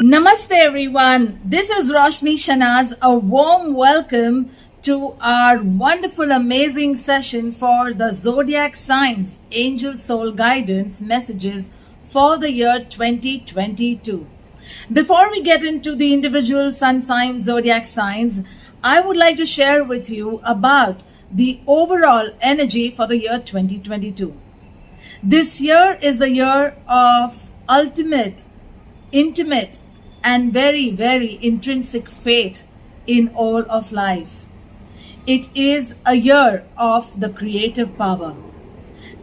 Namaste everyone, this is Roshni Shanaz. A warm welcome to our wonderful, amazing session for the Zodiac Signs Angel Soul Guidance Messages for the year 2022. Before we get into the individual sun signs, zodiac signs, I would like to share with you about the overall energy for the year 2022. This year is a year of ultimate, intimate, and very, very intrinsic faith in all of life. It is a year of the creative power.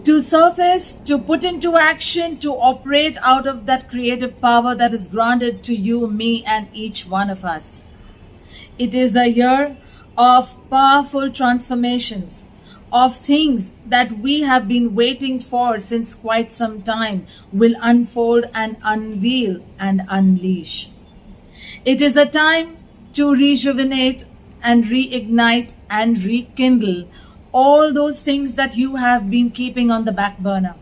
To surface, to put into action, to operate out of that creative power that is granted to you, me, and each one of us. It is a year of powerful transformations, of things that we have been waiting for since quite some time will unfold and unveil and unleash. It is a time to rejuvenate and reignite and rekindle all those things that you have been keeping on the back burner.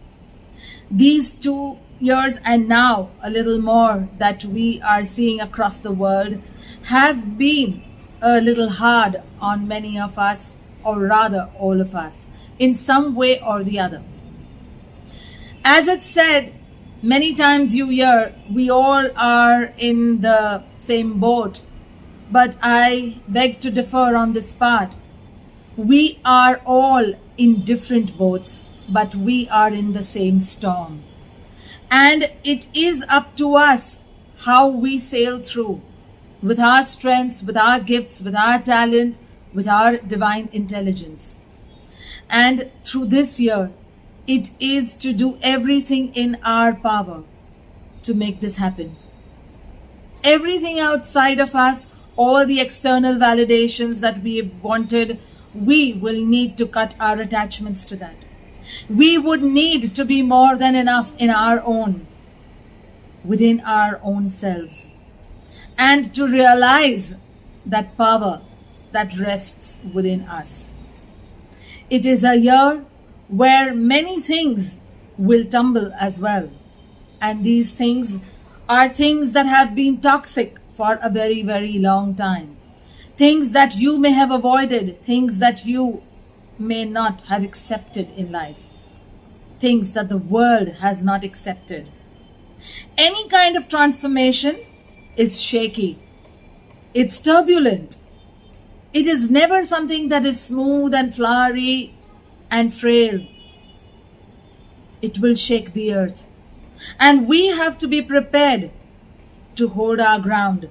These 2 years and now a little more that we are seeing across the world have been a little hard on many of us, or rather all of us, in some way or the other. As it's said many times you hear, we all are in the same boat, but I beg to differ on this part. We are all in different boats, but we are in the same storm. And it is up to us how we sail through, with our strengths, with our gifts, with our talent, with our divine intelligence. And through this year, it is to do everything in our power to make this happen. Everything outside of us, all the external validations that we have wanted, we will need to cut our attachments to that. We would need to be more than enough in our own, within our own selves, and to realize that power that rests within us. It is a year where many things will tumble as well. And these things are things that have been toxic for a very, very long time. Things that you may have avoided, things that you may not have accepted in life, things that the world has not accepted. Any kind of transformation is shaky. It's turbulent. It is never something that is smooth and flowery and frail. It will shake the earth. And we have to be prepared to hold our ground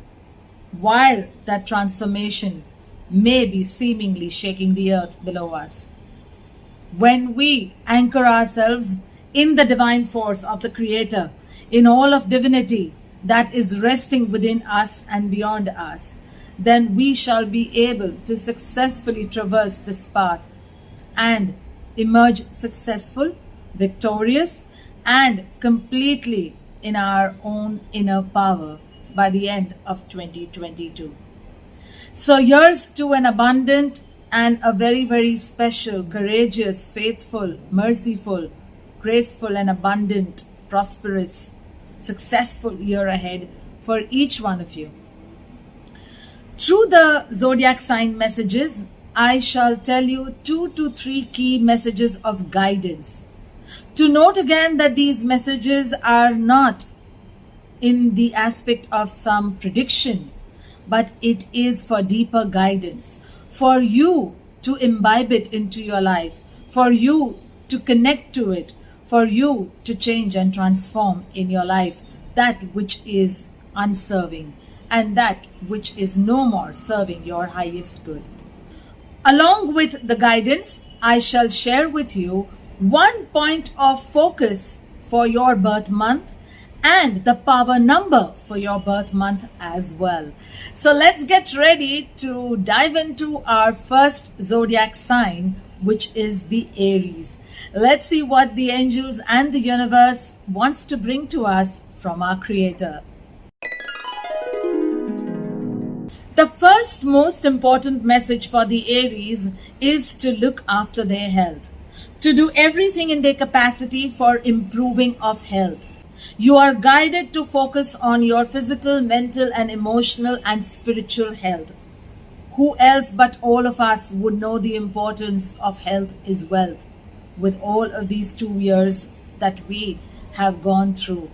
while that transformation may be seemingly shaking the earth below us. When we anchor ourselves in the divine force of the Creator, in all of divinity that is resting within us and beyond us, then we shall be able to successfully traverse this path and emerge successful, victorious, and completely in our own inner power by the end of 2022. So here's to an abundant and a very, very special, courageous, faithful, merciful, graceful, and abundant, prosperous, successful year ahead for each one of you. Through the zodiac sign messages, I shall tell you 2 to 3 key messages of guidance. To note again that these messages are not in the aspect of some prediction, but it is for deeper guidance, for you to imbibe it into your life, for you to connect to it, for you to change and transform in your life that which is unserving and that which is no more serving your highest good. Along with the guidance, I shall share with you 1 point of focus for your birth month and the power number for your birth month as well. So let's get ready to dive into our first zodiac sign, which is the Aries. Let's see what the angels and the universe wants to bring to us from our Creator. The first most important message for the Aries is to look after their health, to do everything in their capacity for improving of health. You are guided to focus on your physical, mental, and emotional and spiritual health. Who else but all of us would know the importance of health is wealth with all of these 2 years that we have gone through?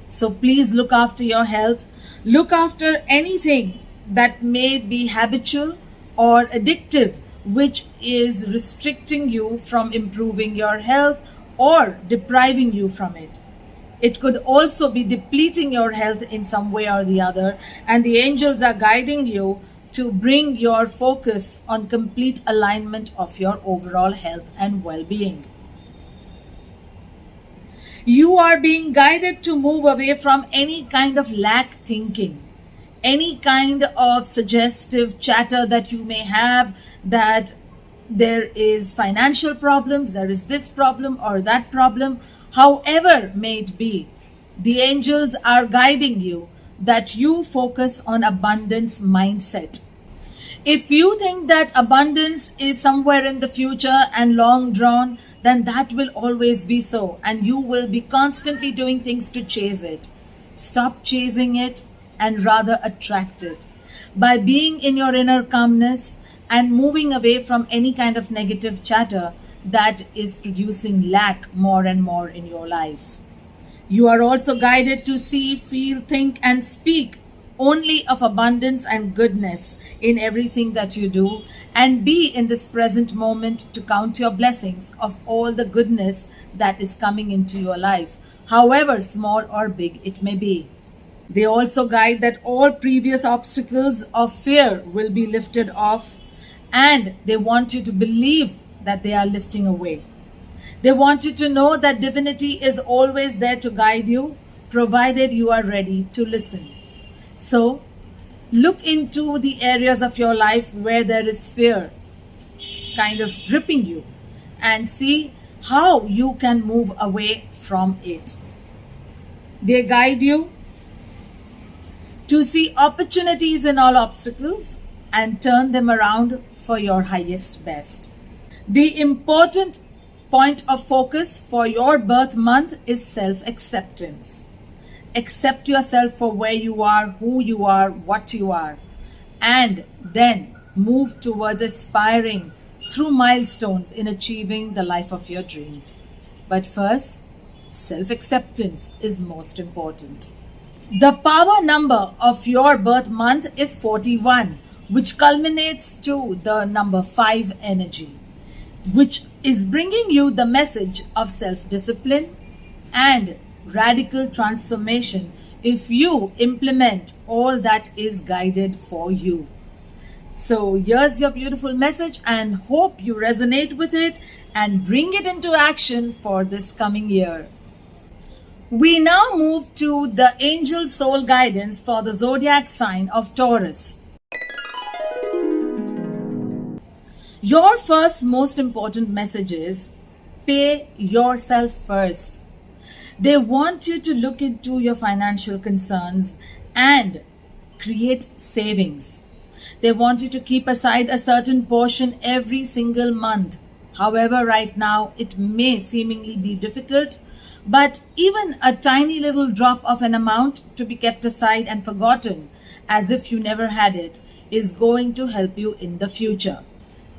So please look after your health. Look after anything that may be habitual or addictive, which is restricting you from improving your health or depriving you from it. It could also be depleting your health in some way or the other, and the angels are guiding you to bring your focus on complete alignment of your overall health and well-being. You are being guided to move away from any kind of lack thinking, any kind of suggestive chatter that you may have, that there is financial problems, there is this problem or that problem, however may it be. The angels are guiding you that you focus on abundance mindset. If you think that abundance is somewhere in the future and long drawn, then that will always be so, and you will be constantly doing things to chase it. Stop chasing it and rather attract it. By being in your inner calmness and moving away from any kind of negative chatter that is producing lack more and more in your life. You are also guided to see, feel, think, and speak only of abundance and goodness in everything that you do, and be in this present moment to count your blessings of all the goodness that is coming into your life, however small or big it may be. They also guide that all previous obstacles of fear will be lifted off, and they want you to believe that they are lifting away. They want you to know that divinity is always there to guide you, provided you are ready to listen. So, look into the areas of your life where there is fear kind of gripping you, and see how you can move away from it. They guide you to see opportunities in all obstacles and turn them around for your highest best. The important point of focus for your birth month is self-acceptance. Accept yourself for where you are, who you are, what you are, and then move towards aspiring through milestones in achieving the life of your dreams. But first, self-acceptance is most important. The power number of your birth month is 41, which culminates to the number 5 energy, which is bringing you the message of self-discipline and radical transformation if you implement all that is guided for you. So here's your beautiful message, and hope you resonate with it and bring it into action for this coming year. We now move to the angel soul guidance for the zodiac sign of Taurus. Your first most important message is pay yourself first. They want you to look into your financial concerns and create savings. They want you to keep aside a certain portion every single month. However, right now it may seemingly be difficult, but even a tiny little drop of an amount to be kept aside and forgotten as if you never had it is going to help you in the future.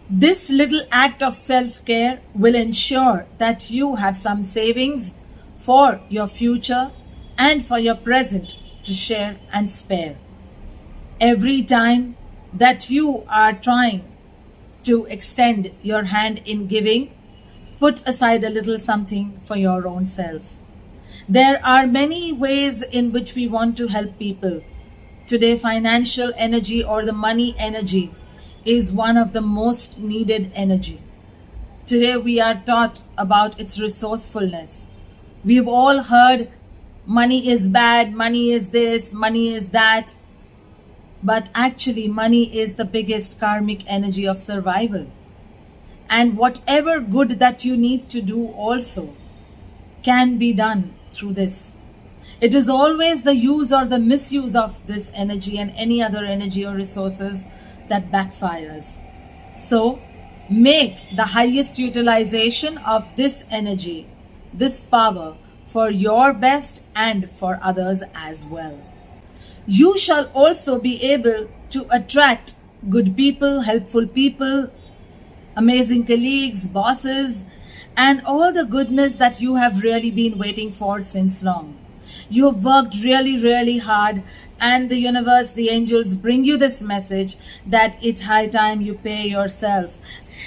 This little act of self-care will ensure that you have some savings for your future and for your present to share and spare. Every time that you are trying to extend your hand in giving, put aside a little something for your own self. There are many ways in which we want to help people. Today, financial energy or the money energy is one of the most needed energy. Today, we are taught about its resourcefulness. We've all heard money is bad, money is this, money is that. But actually, money is the biggest karmic energy of survival. And whatever good that you need to do also can be done through this. It is always the use or the misuse of this energy and any other energy or resources that backfires. So, Make the highest utilization of this energy, this power, for your best and for others as well. You shall also be able to attract good people, helpful people, amazing colleagues, bosses, and all the goodness that you have really been waiting for since long. You have worked really, really hard, and the universe, the angels bring you this message that it's high time you pay yourself.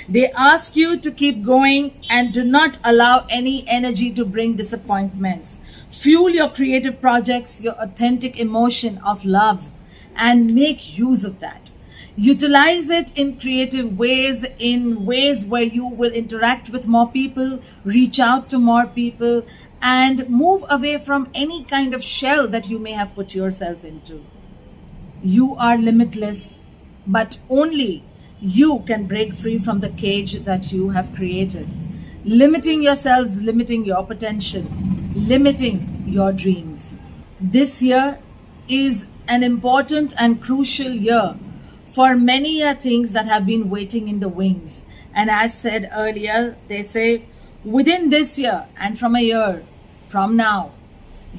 They ask you to keep going and do not allow any energy to bring disappointments. Fuel your creative projects, your authentic emotion of love, and make use of that. Utilize it in creative ways, in ways where you will interact with more people, reach out to more people, and move away from any kind of shell that you may have put yourself into. You are limitless, but only you can break free from the cage that you have created. Limiting yourselves, limiting your potential, limiting your dreams. This year is an important and crucial year for many things that have been waiting in the wings. And as said earlier, they say within this year and from a year from now,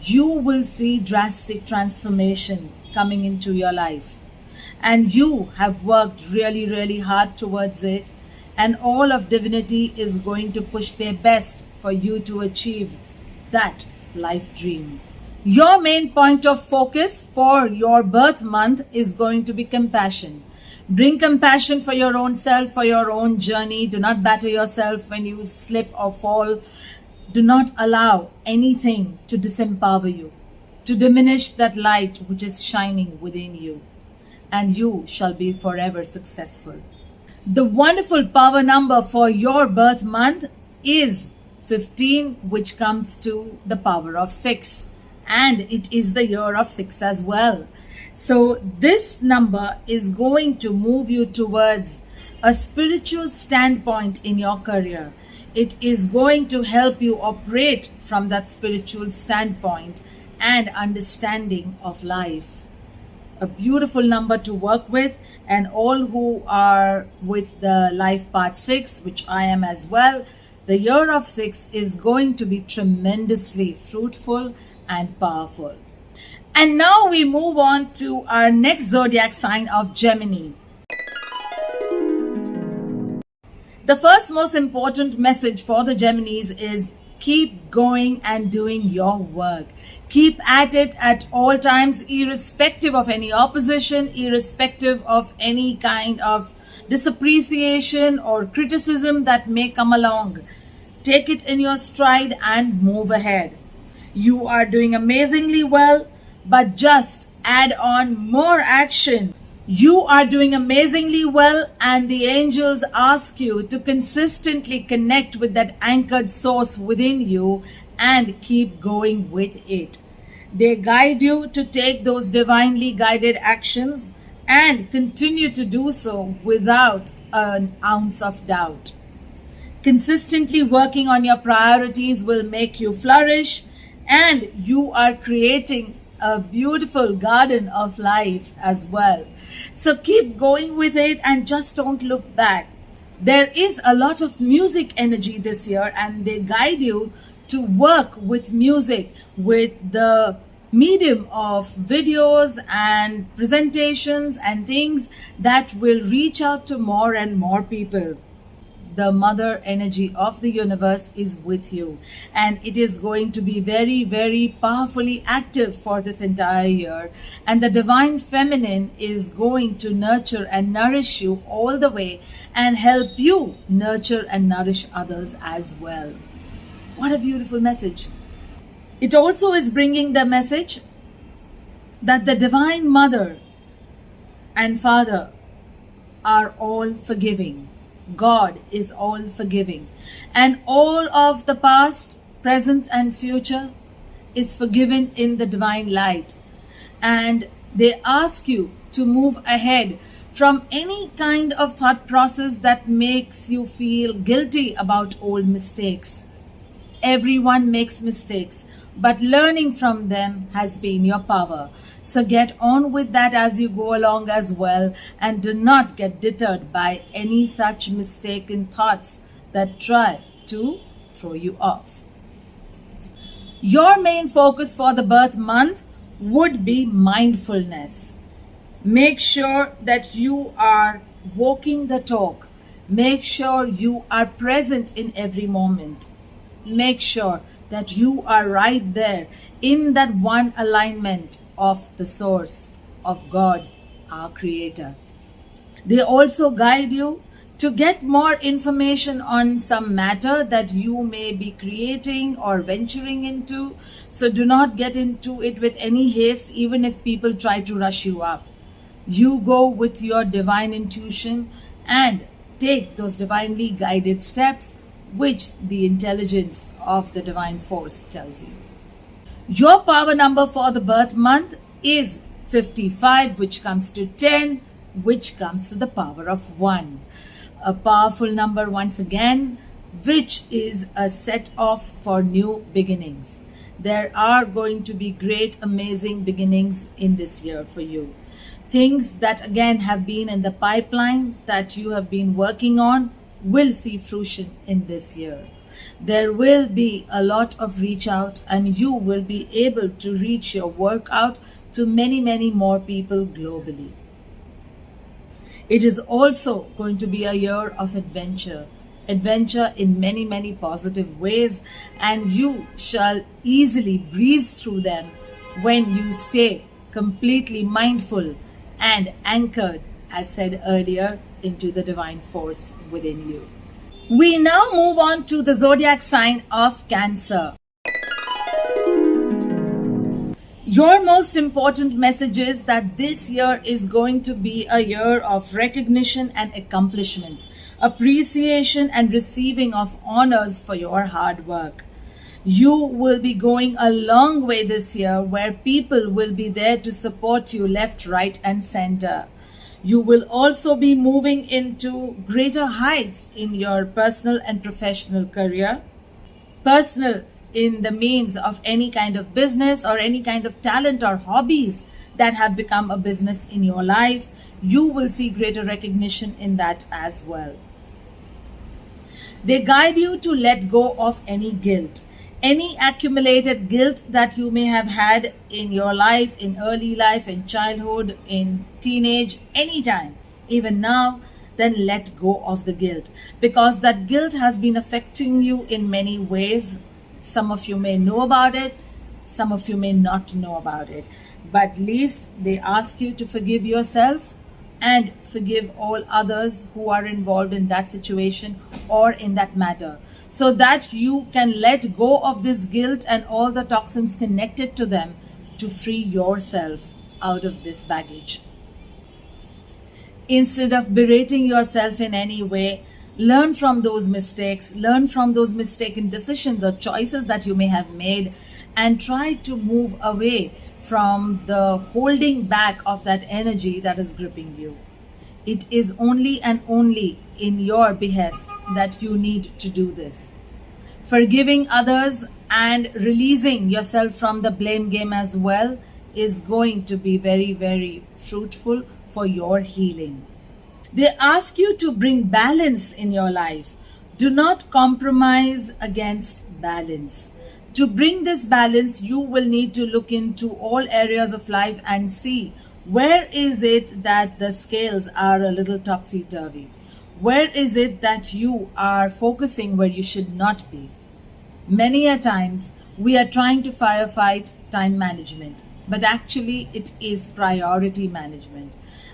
you will see drastic transformation coming into your life. And you have worked really, really hard towards it. And all of divinity is going to push their best for you to achieve that life dream. Your main point of focus for your birth month is going to be compassion. Bring compassion for your own self, for your own journey. Do not batter yourself when you slip or fall. Do not allow anything to disempower you, to diminish that light which is shining within you. And you shall be forever successful. The wonderful power number for your birth month is 15, which comes to the power of 6. And it is the year of 6 as well. So this number is going to move you towards a spiritual standpoint in your career. It is going to help you operate from that spiritual standpoint and understanding of life. A beautiful number to work with, and all who are with the life path 6, which I am as well, the year of 6 is going to be tremendously fruitful and powerful. And now we move on to our next zodiac sign of Gemini. The first most important message for the Geminis is keep going and doing your work. Keep at it at all times, irrespective of any opposition, irrespective of any kind of disappreciation or criticism that may come along. Take it in your stride and move ahead. You are doing amazingly well, but just add on more action. You are doing amazingly well, and the angels ask you to consistently connect with that anchored source within you and keep going with it. They guide you to take those divinely guided actions and continue to do so without an ounce of doubt. Consistently working on your priorities will make you flourish, and you are creating a beautiful garden of life as well. So keep going with it and just don't look back. There is a lot of music energy this year, and they guide you to work with music, with the medium of videos and presentations and things that will reach out to more and more people. The mother energy of the universe is with you, and it is going to be very, very powerfully active for this entire year. And the divine feminine is going to nurture and nourish you all the way and help you nurture and nourish others as well. What a beautiful message. It also is bringing the message that the divine mother and father are all forgiving. God is all forgiving, and all of the past, present and future is forgiven in the divine light. And they ask you to move ahead from any kind of thought process that makes you feel guilty about old mistakes. Everyone makes mistakes, but learning from them has been your power. So get on with that as you go along as well, and do not get deterred by any such mistaken thoughts that try to throw you off. Your main focus for the birth month would be mindfulness. Make sure that you are walking the talk. Make sure you are present in every moment. Make sure that you are right there in that one alignment of the source of God, our Creator. They also guide you to get more information on some matter that you may be creating or venturing into. So do not get into it with any haste, even if people try to rush you up. You go with your divine intuition and take those divinely guided steps which the intelligence of the divine force tells you. Your power number for the birth month is 55, which comes to 10, which comes to the power of 1. A powerful number once again, which is a set off for new beginnings. There are going to be great, amazing beginnings in this year for you. Things that again have been in the pipeline that you have been working on will see fruition in this year. There will be a lot of reach out, and you will be able to reach your work out to many, many more people globally. It is also going to be a year of adventure in many, many positive ways, and you shall easily breeze through them when you stay completely mindful and anchored, as said earlier, into the divine force within you. We now move on to the zodiac sign of Cancer. Your most important message is that this year is going to be a year of recognition and accomplishments, appreciation and receiving of honors for your hard work. You will be going a long way this year, where people will be there to support you left, right, and center. You will also be moving into greater heights in your personal and professional career. Personal in the means of any kind of business or any kind of talent or hobbies that have become a business in your life. You will see greater recognition in that as well. They guide you to let go of any guilt. Any accumulated guilt that you may have had in your life, in early life, in childhood, in teenage, anytime, even now, then let go of the guilt, because that guilt has been affecting you in many ways. Some of you may know about it, some of you may not know about it, but at least they ask you to forgive yourself and forgive all others who are involved in that situation or in that matter, so that you can let go of this guilt and all the toxins connected to them to free yourself out of this baggage. Instead of berating yourself in any way, learn from those mistakes, learn from those mistaken decisions or choices that you may have made, and try to move away from the holding back of that energy that is gripping you. It is only and only in your behest that you need to do this. Forgiving others and releasing yourself from the blame game as well is going to be very, very fruitful for your healing. They ask you to bring balance in your life. Do not compromise against balance. To bring this balance, you will need to look into all areas of life and see where is it that the scales are a little topsy-turvy. Where is it that you are focusing where you should not be? Many a times we are trying to firefight time management, but actually it is priority management.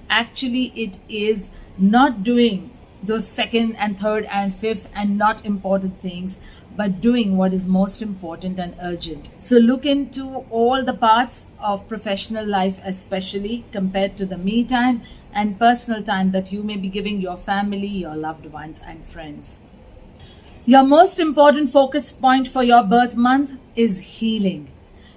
Actually, it is not doing those second and third and fifth and not important things, but doing what is most important and urgent. So look into all the parts of professional life, especially compared to the me time and personal time that you may be giving your family, your loved ones, and friends. Your most important focus point for your birth month is healing.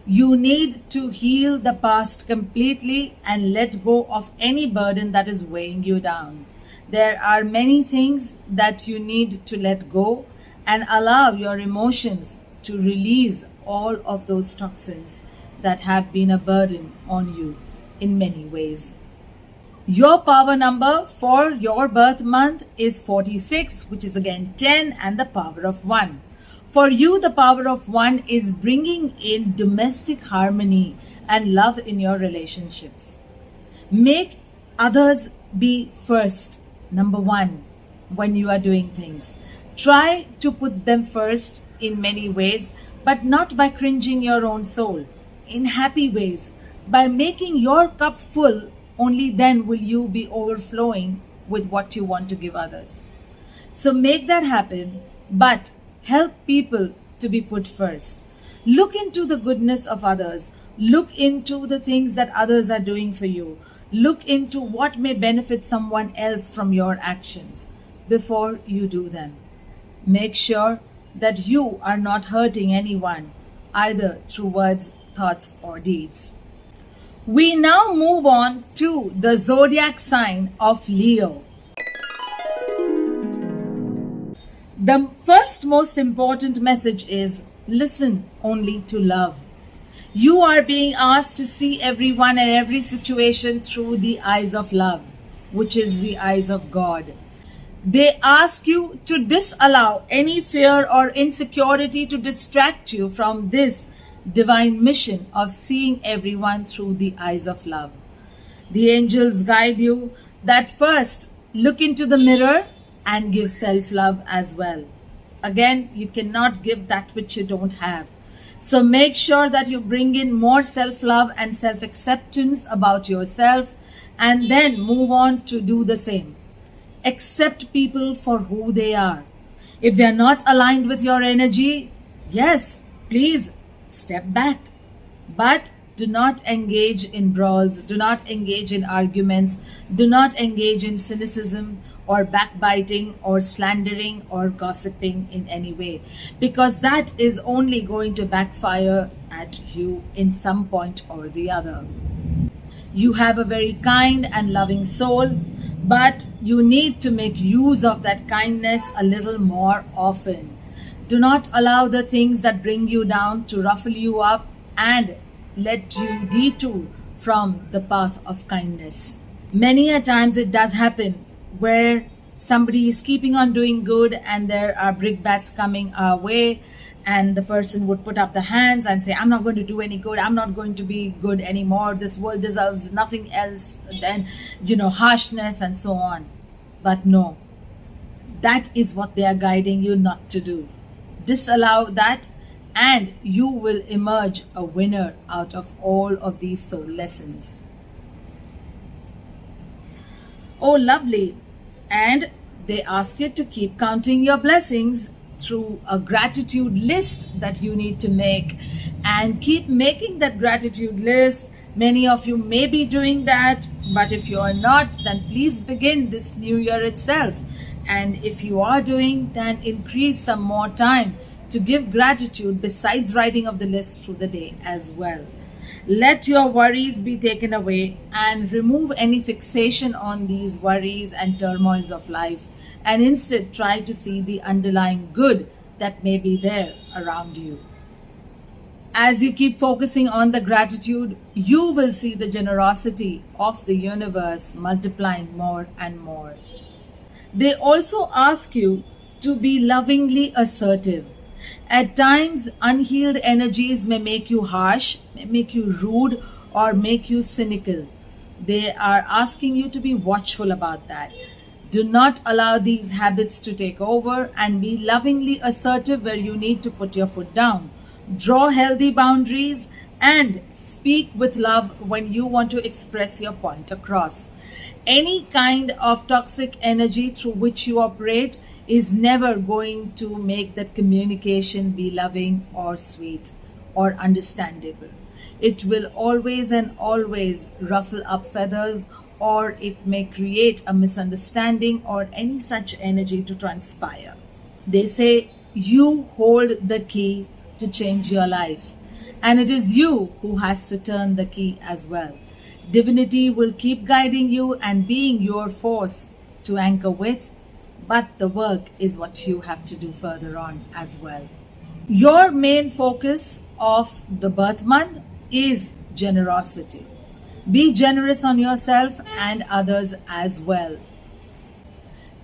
You need to heal the past completely and let go of any burden that is weighing you down. There are many things that you need to let go and allow your emotions to release all of those toxins that have been a burden on you in many ways. Your power number for your birth month is 46, which is again 10 and the power of 1. For you, the power of 1 is bringing in domestic harmony and love in your relationships. Make others be first, number 1, when you are doing things. Try to put them first in many ways, but not by cringing your own soul. In happy ways, by making your cup full, only then will you be overflowing with what you want to give others. So make that happen, but help people to be put first. Look into the goodness of others. Look into the things that others are doing for you. Look into what may benefit someone else from your actions before you do them. Make sure that you are not hurting anyone, either through words, thoughts, or deeds. We now move on to the zodiac sign of Leo. The first most important message is listen only to love. You are being asked to see everyone and every situation through the eyes of love, which is the eyes of God. They ask you to disallow any fear or insecurity to distract you from this divine mission of seeing everyone through the eyes of love. The angels guide you that first look into the mirror and give self-love as well. Again, you cannot give that which you don't have. So make sure that you bring in more self-love and self-acceptance about yourself, and then move on to do the same. Accept people for who they are. If they are not aligned with your energy, yes, please step back. But do not engage in brawls, do not engage in arguments, do not engage in cynicism or backbiting or slandering or gossiping in any way, because that is only going to backfire at you in some point or the other. You have a very kind and loving soul, but you need to make use of that kindness a little more often. Do not allow the things that bring you down to ruffle you up and let you detour from the path of kindness. Many a times it does happen where somebody is keeping on doing good and there are brickbats coming our way, and the person would put up the hands and say, I'm not going to do any good, I'm not going to be good anymore, this world deserves nothing else than, harshness and so on. But no, that is what they are guiding you not to do. Disallow that, and you will emerge a winner out of all of these soul lessons. Oh, lovely. And they ask you to keep counting your blessings through a gratitude list that you need to make, and keep making that gratitude list. Many of you may be doing that, but if you are not, then please begin this new year itself. And if you are doing, then increase some more time to give gratitude besides writing of the list through the day as well. Let your worries be taken away and remove any fixation on these worries and turmoils of life, and instead try to see the underlying good that may be there around you. As you keep focusing on the gratitude, you will see the generosity of the universe multiplying more and more. They also ask you to be lovingly assertive. At times, unhealed energies may make you harsh, may make you rude, or make you cynical. They are asking you to be watchful about that. Do not allow these habits to take over, and be lovingly assertive where you need to put your foot down. Draw healthy boundaries and speak with love when you want to express your point across. Any kind of toxic energy through which you operate is never going to make that communication be loving or sweet or understandable. It will always and always ruffle up feathers, or it may create a misunderstanding or any such energy to transpire. They say you hold the key to change your life, and it is you who has to turn the key as well. Divinity will keep guiding you and being your force to anchor with, but the work is what you have to do further on as well. Your main focus of the birth month is generosity. Be generous on yourself and others as well.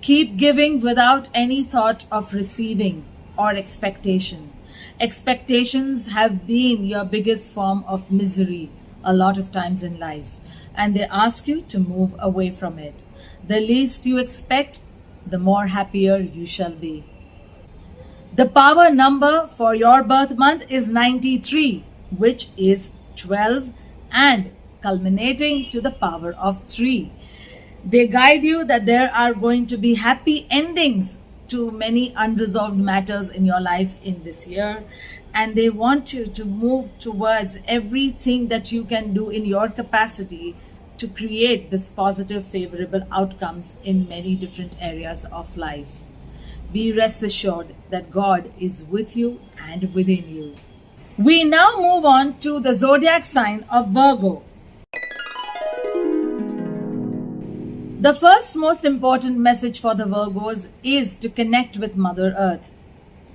Keep giving without any thought of receiving or expectation. Expectations have been your biggest form of misery a lot of times in life, and they ask you to move away from it. The least you expect, the more happier you shall be. The power number for your birth month is 93, which is 12 and culminating to the power of 3. They guide you that there are going to be happy endings to many unresolved matters in your life in this year, and they want you to move towards everything that you can do in your capacity to create this positive, favorable outcomes in many different areas of life. Be rest assured that God is with you and within you. We now move on to the zodiac sign of Virgo. The first most important message for the Virgos is to connect with Mother Earth,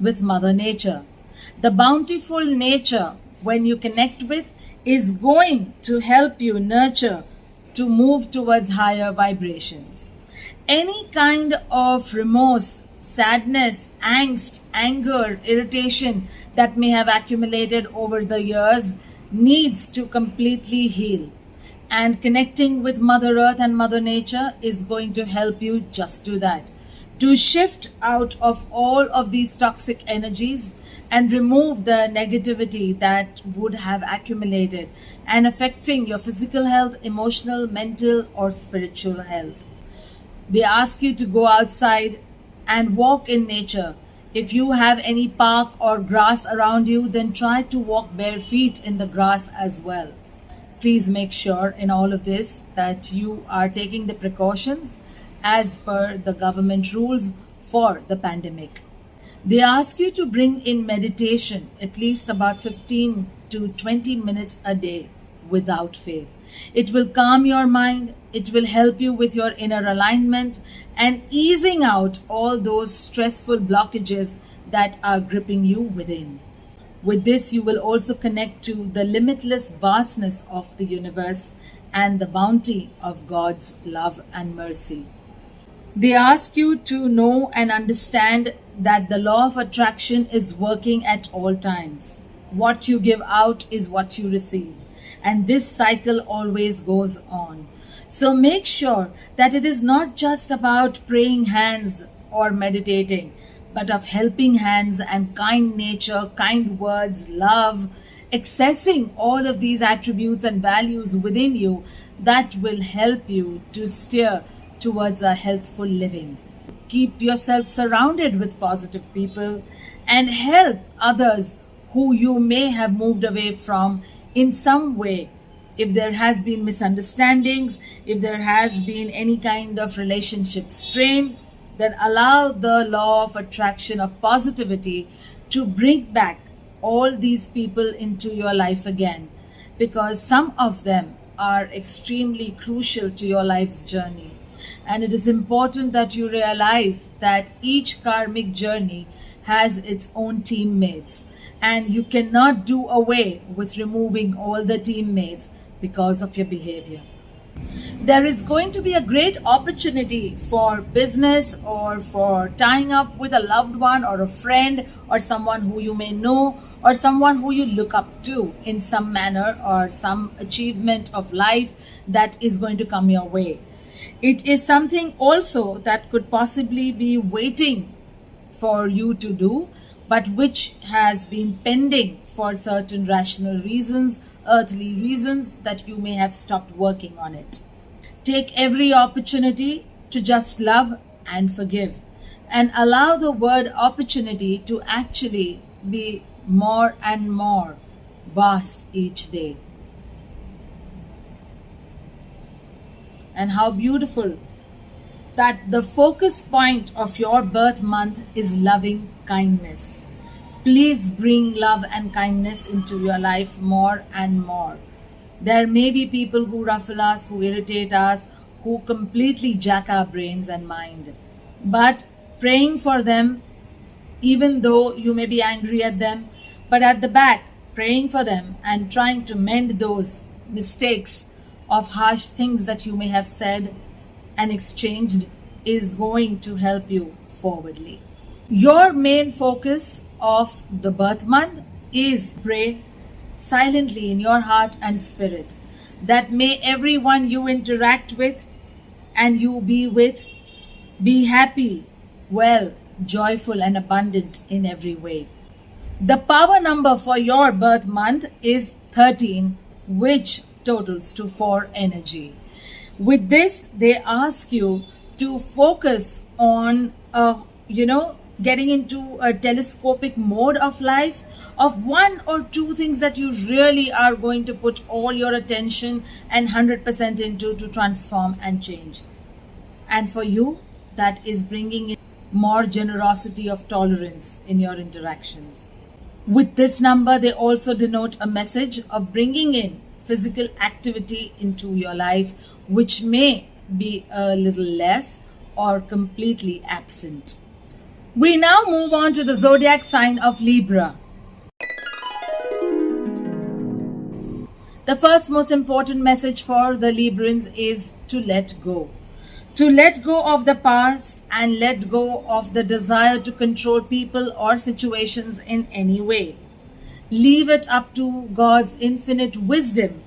with Mother Nature. The bountiful nature, when you connect with, is going to help you nurture to move towards higher vibrations. Any kind of remorse, sadness, angst, anger, irritation that may have accumulated over the years needs to completely heal. And connecting with Mother Earth and Mother Nature is going to help you just do that. To shift out of all of these toxic energies and remove the negativity that would have accumulated and affecting your physical health, emotional, mental, or spiritual health. They ask you to go outside and walk in nature. If you have any park or grass around you, then try to walk bare feet in the grass as well. Please make sure in all of this that you are taking the precautions as per the government rules for the pandemic. They ask you to bring in meditation at least about 15 to 20 minutes a day without fail. It will calm your mind, it will help you with your inner alignment and easing out all those stressful blockages that are gripping you within. With this, you will also connect to the limitless vastness of the universe and the bounty of God's love and mercy. They ask you to know and understand that the law of attraction is working at all times. What you give out is what you receive, and this cycle always goes on. So make sure that it is not just about praying hands or meditating, but of helping hands and kind nature, kind words, love, accessing all of these attributes and values within you that will help you to steer towards a healthful living. Keep yourself surrounded with positive people and help others who you may have moved away from in some way. If there has been misunderstandings, if there has been any kind of relationship strain, then allow the law of attraction of positivity to bring back all these people into your life again, because some of them are extremely crucial to your life's journey. And it is important that you realize that each karmic journey has its own teammates, and you cannot do away with removing all the teammates because of your behavior. There is going to be a great opportunity for business or for tying up with a loved one or a friend or someone who you may know or someone who you look up to in some manner or some achievement of life that is going to come your way. It is something also that could possibly be waiting for you to do, but which has been pending for certain rational reasons, earthly reasons that you may have stopped working on it. Take every opportunity to just love and forgive, and allow the word opportunity to actually be more and more vast each day. And how beautiful that the focus point of your birth month is loving kindness. Please bring love and kindness into your life more and more. There may be people who ruffle us, who irritate us, who completely jack our brains and mind. But praying for them even though you may be angry at them, but at the back, praying for them and trying to mend those mistakes of harsh things that you may have said and exchanged is going to help you forwardly. Your main focus of the birth month is pray silently in your heart and spirit that may everyone you interact with and you be with be happy, well, joyful and abundant in every way. The power number for your birth month is 13, which totals to 4 energy. With this, they ask you to focus on, getting into a telescopic mode of life of 1 or 2 things that you really are going to put all your attention and 100% into to transform and change. And for you, that is bringing in more generosity of tolerance in your interactions. With this number, they also denote a message of bringing in physical activity into your life, which may be a little less or completely absent. We now move on to the zodiac sign of Libra. The first most important message for the Librans is to let go. To let go of the past and let go of the desire to control people or situations in any way. Leave it up to God's infinite wisdom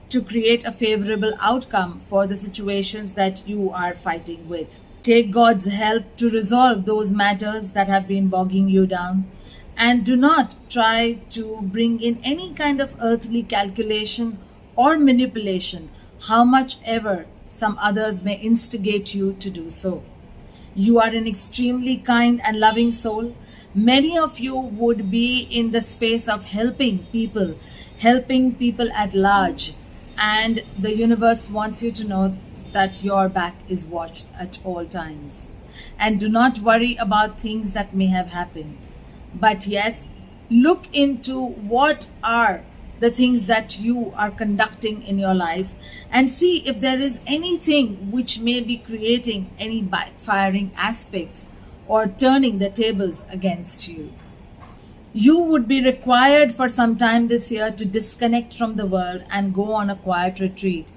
to create a favorable outcome for the situations that you are fighting with. Take God's help to resolve those matters that have been bogging you down, and do not try to bring in any kind of earthly calculation or manipulation, how much ever some others may instigate you to do so. You are an extremely kind and loving soul. Many of you would be in the space of helping people at large, and the universe wants you to know that your back is watched at all times. And do not worry about things that may have happened. But yes, look into what are the things that you are conducting in your life and see if there is anything which may be creating any backfiring aspects or turning the tables against you. You would be required for some time this year to disconnect from the world and go on a quiet retreat.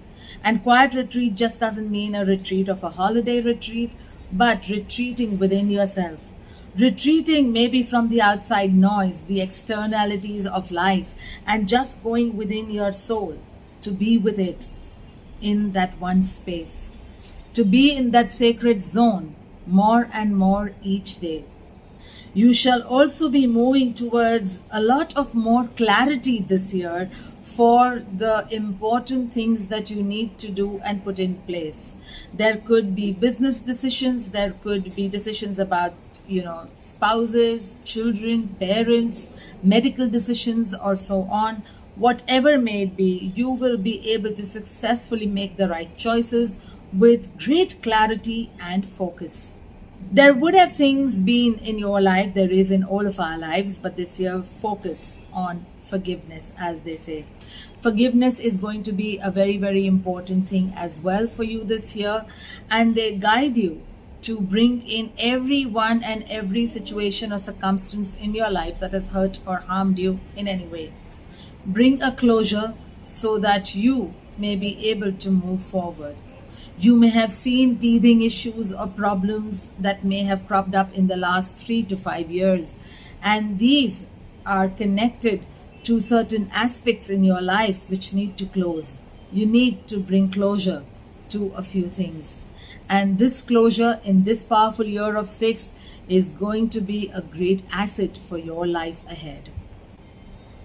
And quiet retreat just doesn't mean a retreat of a holiday retreat, but retreating within yourself. Retreating maybe from the outside noise, the externalities of life, and just going within your soul to be with it in that one space. To be in that sacred zone more and more each day. You shall also be moving towards a lot of more clarity this year for the important things that you need to do and put in place. There could be business decisions, there could be decisions about, spouses, children, parents, medical decisions, or so on. Whatever may it be, you will be able to successfully make the right choices with great clarity and focus. There would have things been in your life, there is in all of our lives, but this year focus on forgiveness, as they say. Forgiveness is going to be a very, very important thing as well for you this year, and they guide you to bring in everyone and every situation or circumstance in your life that has hurt or harmed you in any way. Bring a closure so that you may be able to move forward. You may have seen teething issues or problems that may have cropped up in the last 3 to 5 years, and these are connected to certain aspects in your life which need to close. You need to bring closure to a few things. And this closure in this powerful year of 6 is going to be a great asset for your life ahead.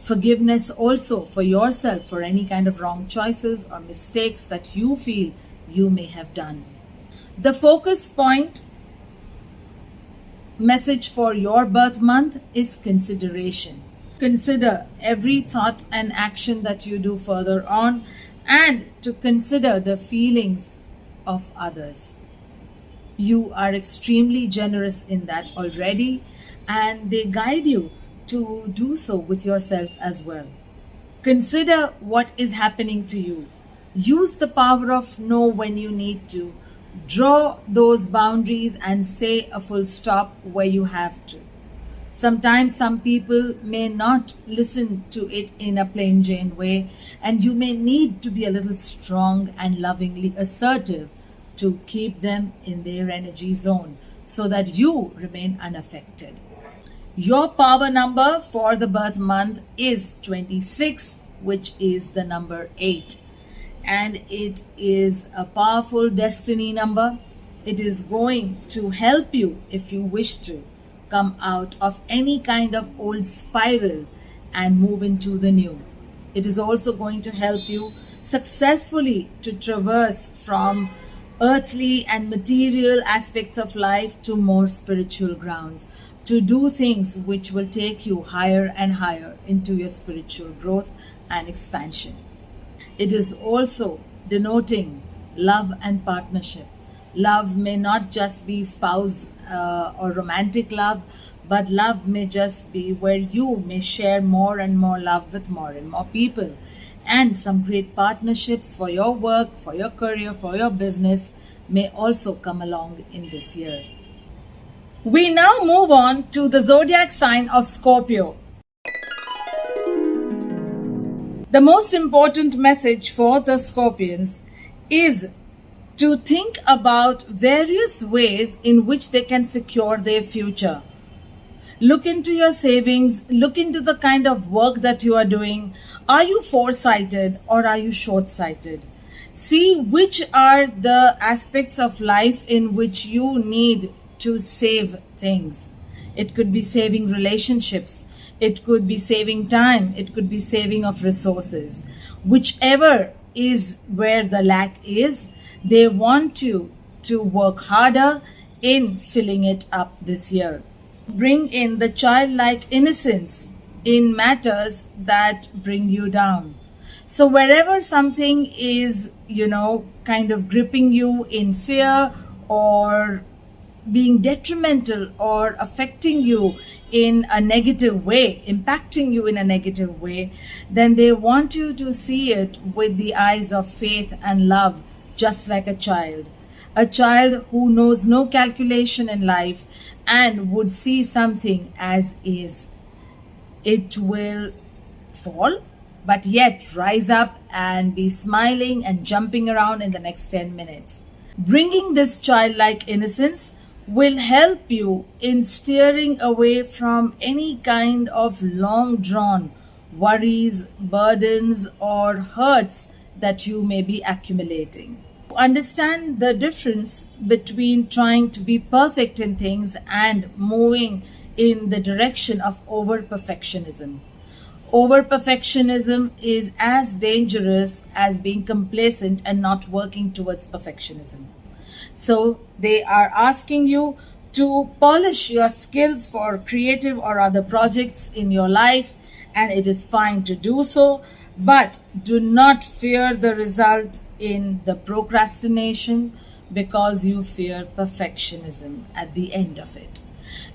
Forgiveness also for yourself for any kind of wrong choices or mistakes that you feel you may have done. The focus point message for your birth month is consideration. Consider every thought and action that you do further on, and to consider the feelings of others. You are extremely generous in that already, and they guide you to do so with yourself as well. Consider what is happening to you. Use the power of no when you need to. Draw those boundaries and say a full stop where you have to. Sometimes some people may not listen to it in a plain Jane way, and you may need to be a little strong and lovingly assertive to keep them in their energy zone so that you remain unaffected. Your power number for the birth month is 26, which is the number 8. And it is a powerful destiny number. It is going to help you, if you wish to, come out of any kind of old spiral and move into the new. It is also going to help you successfully to traverse from earthly and material aspects of life to more spiritual grounds, to do things which will take you higher and higher into your spiritual growth and expansion. It is also denoting love and partnership. Love may not just be spouse or romantic love, but love may just be where you may share more and more love with more and more people. And some great partnerships for your work, for your career, for your business may also come along in this year. We now move on to the zodiac sign of Scorpio. The most important message for the Scorpions is to think about various ways in which they can secure their future. Look into your savings, look into the kind of work that you are doing. Are you foresighted or are you short-sighted? See which are the aspects of life in which you need to save things. It could be saving relationships. It could be saving time. It could be saving of resources. Whichever is where the lack is, they want you to work harder in filling it up this year. Bring in the childlike innocence in matters that bring you down. So wherever something is, kind of gripping you in fear or being detrimental or affecting you in a negative way, impacting you in a negative way, then they want you to see it with the eyes of faith and love, just like a child. A child who knows no calculation in life and would see something as is. It will fall, but yet rise up and be smiling and jumping around in the next 10 minutes. Bringing this childlike innocence will help you in steering away from any kind of long-drawn worries, burdens, or hurts that you may be accumulating. Understand the difference between trying to be perfect in things and moving in the direction of over-perfectionism. Over-perfectionism is as dangerous as being complacent and not working towards perfectionism. So they are asking you to polish your skills for creative or other projects in your life, and it is fine to do so, but do not fear the result in the procrastination because you fear perfectionism at the end of it.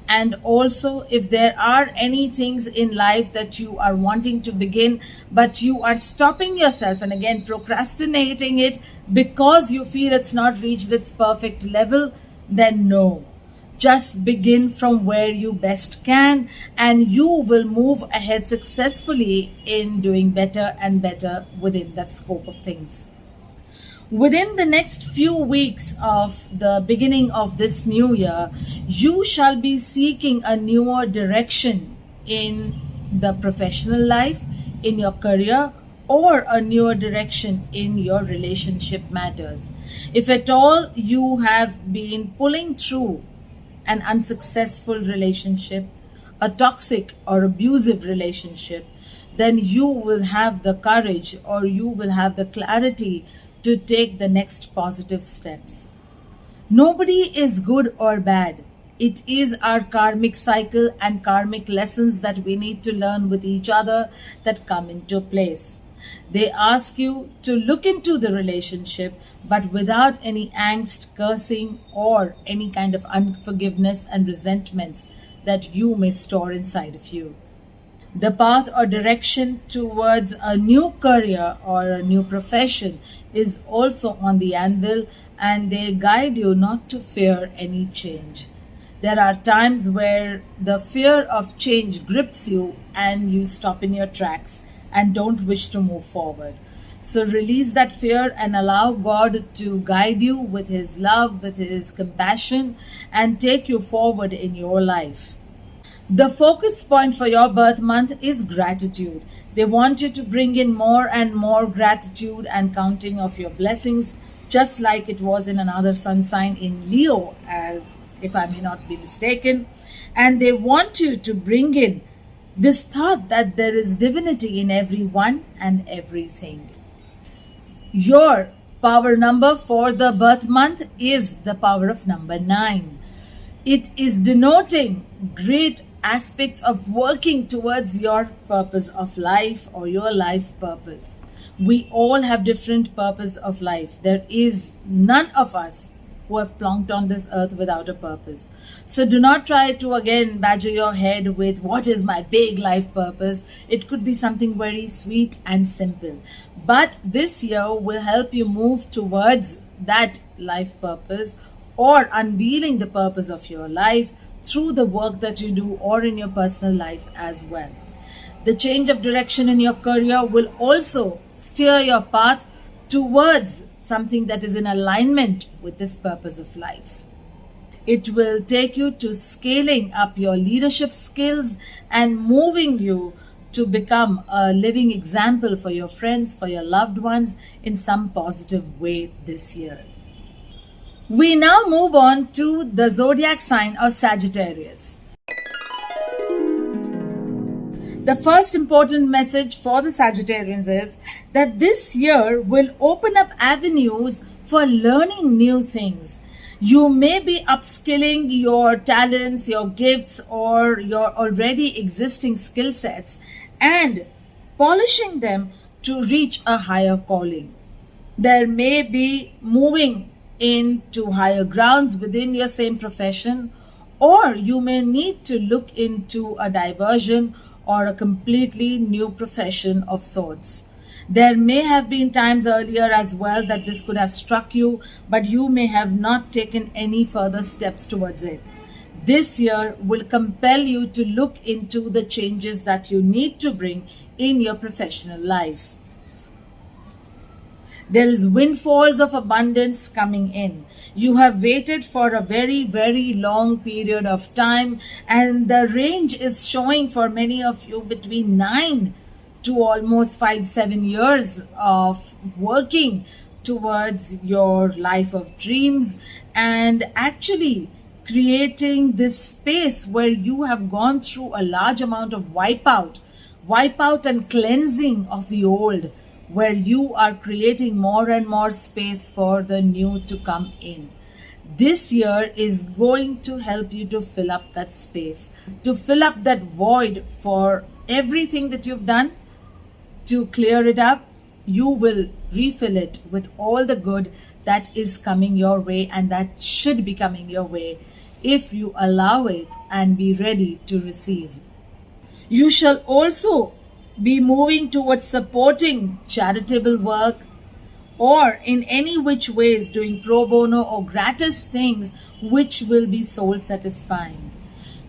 And also, if there are any things in life that you are wanting to begin, but you are stopping yourself and again procrastinating it because you feel it's not reached its perfect level, then no. Just begin from where you best can, and you will move ahead successfully in doing better and better within that scope of things. Within the next few weeks of the beginning of this new year, you shall be seeking a newer direction in the professional life, in your career, or a newer direction in your relationship matters. If at all you have been pulling through an unsuccessful relationship, a toxic or abusive relationship, then you will have the courage or you will have the clarity to take the next positive steps. Nobody is good or bad. It is our karmic cycle and karmic lessons that we need to learn with each other that come into place. They ask you to look into the relationship, but without any angst, cursing, or any kind of unforgiveness and resentments that you may store inside of you. The path or direction towards a new career or a new profession is also on the anvil, and they guide you not to fear any change. There are times where the fear of change grips you and you stop in your tracks and don't wish to move forward. So release that fear and allow God to guide you with His love, with His compassion, and take you forward in your life. The focus point for your birth month is gratitude. They want you to bring in more and more gratitude and counting of your blessings, just like it was in another sun sign in Leo, as if I may not be mistaken. And they want you to bring in this thought that there is divinity in everyone and everything. Your power number for the birth month is the power of number 9. It is denoting great aspects of working towards your purpose of life or your life purpose. We all have different purpose of life. There is none of us who have plonked on this earth without a purpose. So do not try to again badger your head with what is my big life purpose. It could be something very sweet and simple. But this year will help you move towards that life purpose or unveiling the purpose of your life through the work that you do or in your personal life as well. The change of direction in your career will also steer your path towards something that is in alignment with this purpose of life. It will take you to scaling up your leadership skills and moving you to become a living example for your friends, for your loved ones in some positive way this year. We now move on to the zodiac sign of Sagittarius. The first important message for the Sagittarians is that this year will open up avenues for learning new things. You may be upskilling your talents, your gifts, or your already existing skill sets and polishing them to reach a higher calling. There may be moving into higher grounds within your same profession, or you may need to look into a diversion or a completely new profession of sorts. There may have been times earlier as well that this could have struck you, but you may have not taken any further steps towards it. This year will compel you to look into the changes that you need to bring in your professional life. There is windfalls of abundance coming in. You have waited for a very, very long period of time, and the range is showing for many of you between 9 to almost 5-7 years of working towards your life of dreams and actually creating this space where you have gone through a large amount of wipeout and cleansing of the old, where you are creating more and more space for the new to come in. This year is going to help you to fill up that space, to fill up that void for everything that you've done, to clear it up. You will refill it with all the good that is coming your way and that should be coming your way if you allow it and be ready to receive. You shall also be moving towards supporting charitable work or in any which ways doing pro bono or gratis things which will be soul satisfying.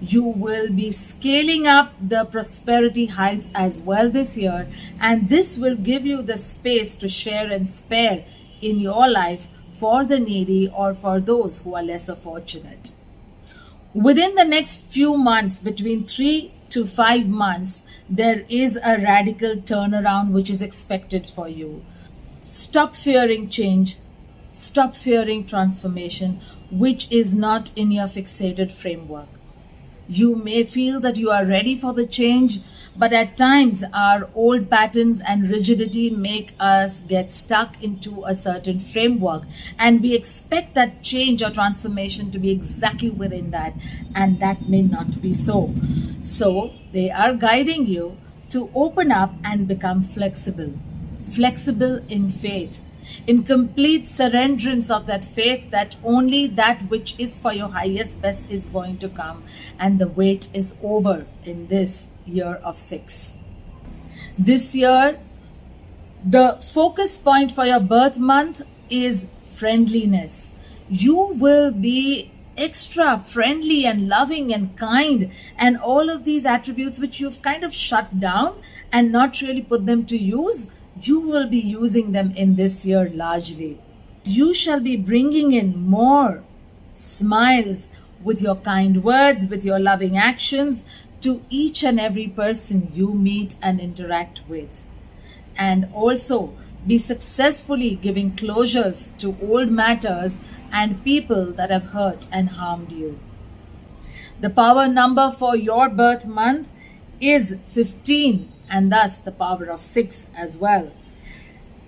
You will be scaling up the prosperity heights as well this year, and this will give you the space to share and spare in your life for the needy or for those who are lesser fortunate. Within the next few months, between 3 to 5 months, there is a radical turnaround which is expected for you. Stop fearing change. Stop fearing transformation, which is not in your fixated framework. You may feel that you are ready for the change, but at times our old patterns and rigidity make us get stuck into a certain framework, and we expect that change or transformation to be exactly within that, and that may not be so. So they are guiding you to open up and become flexible in faith, in complete surrenderance of that faith that only that which is for your highest best is going to come, and the wait is over in this year of 6. This year, the focus point for your birth month is friendliness. You will be extra friendly and loving and kind, and all of these attributes which you've kind of shut down and not really put them to use, you will be using them in this year largely. You shall be bringing in more smiles with your kind words, with your loving actions to each and every person you meet and interact with. And also be successfully giving closures to old matters and people that have hurt and harmed you. The power number for your birth month is 15, and thus the power of 6 as well.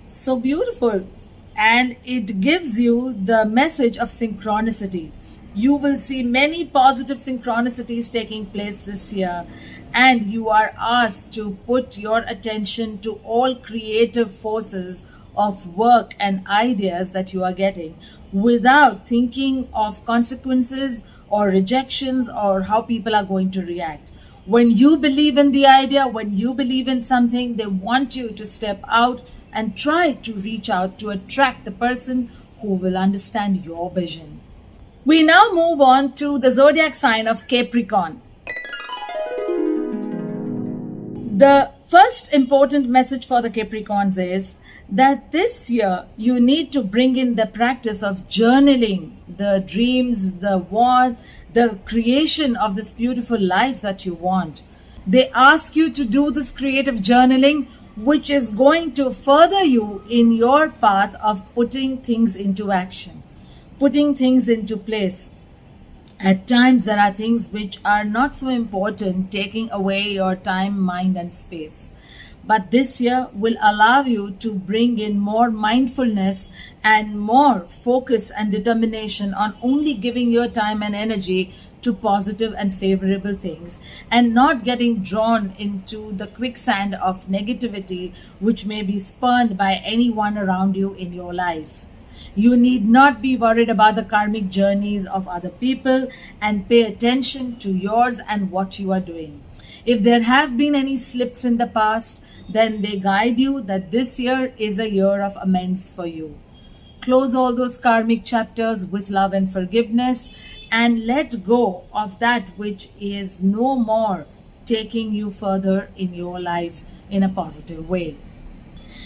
So beautiful. And it gives you the message of synchronicity. You will see many positive synchronicities taking place this year, and you are asked to put your attention to all creative forces of work and ideas that you are getting without thinking of consequences or rejections or how people are going to react. When you believe in the idea, when you believe in something, they want you to step out and try to reach out to attract the person who will understand your vision. We now move on to the zodiac sign of Capricorn. The first important message for the Capricorns is that this year you need to bring in the practice of journaling the dreams, the creation of this beautiful life that you want. They ask you to do this creative journaling, which is going to further you in your path of putting things into action, putting things into place. At times there are things which are not so important, taking away your time, mind and space. But this year will allow you to bring in more mindfulness and more focus and determination on only giving your time and energy to positive and favorable things, and not getting drawn into the quicksand of negativity which may be spurned by anyone around you in your life. You need not be worried about the karmic journeys of other people, and pay attention to yours and what you are doing. If there have been any slips in the past, then they guide you that this year is a year of amends for you. Close all those karmic chapters with love and forgiveness, and let go of that which is no more taking you further in your life in a positive way.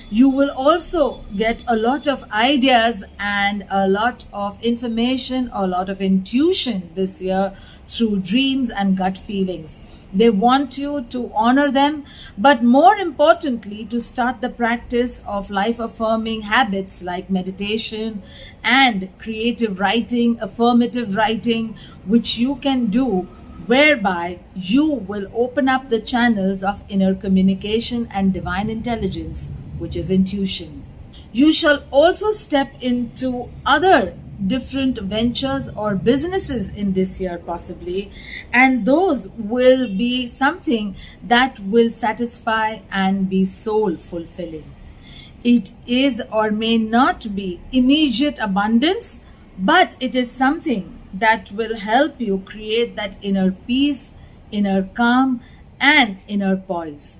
You will also get a lot of ideas and a lot of information, a lot of intuition this year through dreams and gut feelings. They want you to honor them, but more importantly, to start the practice of life-affirming habits like meditation and creative writing, affirmative writing, which you can do, whereby you will open up the channels of inner communication and divine intelligence, which is intuition. You shall also step into other different ventures or businesses in this year possibly, and those will be something that will satisfy and be soul fulfilling. It is or may not be immediate abundance, but it is something that will help you create that inner peace, inner calm and inner poise.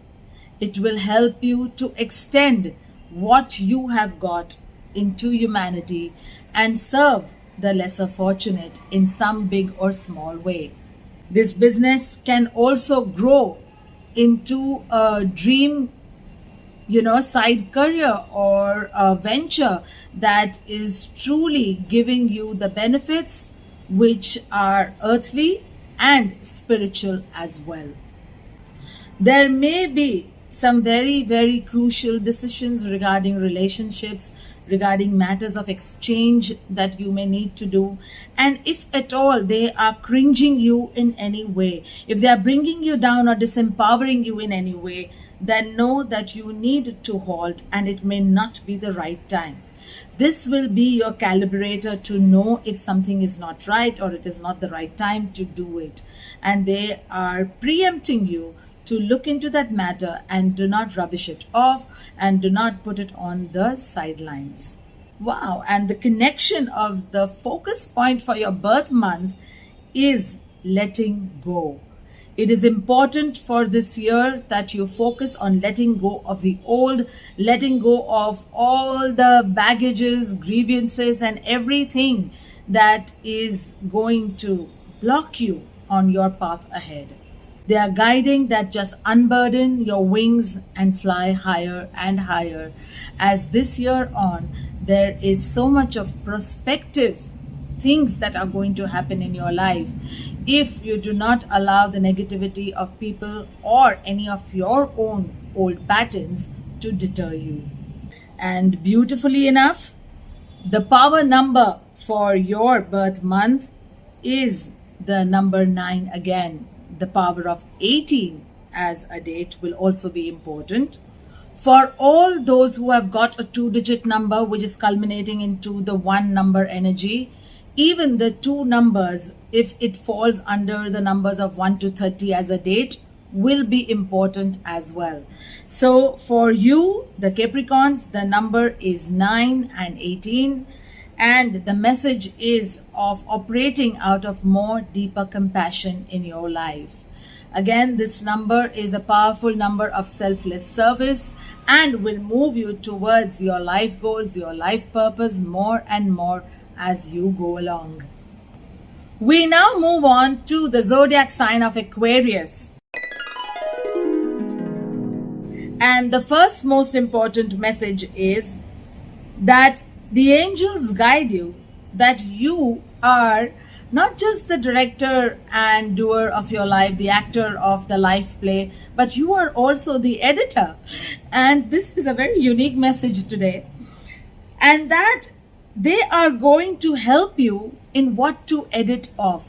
It will help you to extend what you have got into humanity and serve the lesser fortunate in some big or small way. This business can also grow into a dream, side career or a venture that is truly giving you the benefits which are earthly and spiritual as well. There may be some very, very crucial decisions regarding relationships, regarding matters of exchange that you may need to do. And if at all they are cringing you in any way, if they are bringing you down or disempowering you in any way, then know that you need to halt and it may not be the right time. This will be your calibrator to know if something is not right or it is not the right time to do it. And they are preempting you to look into that matter and do not rubbish it off and do not put it on the sidelines. Wow, and the connection of the focus point for your birth month is letting go. It is important for this year that you focus on letting go of the old, letting go of all the baggages, grievances and everything that is going to block you on your path ahead. They are guiding that just unburden your wings and fly higher and higher. As this year on, there is so much of prospective things that are going to happen in your life if you do not allow the negativity of people or any of your own old patterns to deter you. And beautifully enough, the power number for your birth month is the number 9 again. The power of 18 as a date will also be important. For all those who have got a 2-digit number which is culminating into the 1 number energy, even the 2 numbers, if it falls under the numbers of 1 to 30 as a date, will be important as well. So for you, the Capricorns, the number is 9 and 18. And the message is of operating out of more deeper compassion in your life. Again, this number is a powerful number of selfless service and will move you towards your life goals, your life purpose more and more as you go along. We now move on to the zodiac sign of Aquarius. And the first most important message is that the angels guide you, that you are not just the director and doer of your life, the actor of the life play, but you are also the editor. And this is a very unique message today. And that they are going to help you in what to edit off.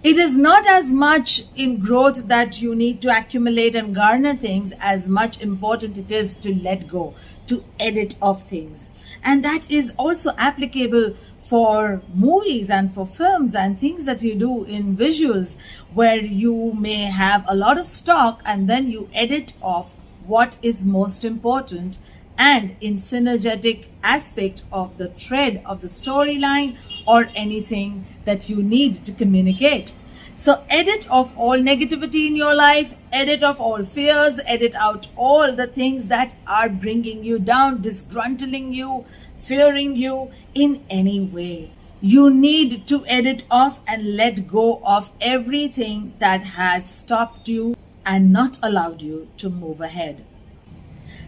It is not as much in growth that you need to accumulate and garner things, as much important it is to let go, to edit off things. And that is also applicable for movies and for films and things that you do in visuals, where you may have a lot of stock and then you edit off what is most important and in synergetic aspect of the thread of the storyline or anything that you need to communicate. So edit off all negativity in your life, edit off all fears, edit out all the things that are bringing you down, disgruntling you, fearing you in any way. You need to edit off and let go of everything that has stopped you and not allowed you to move ahead.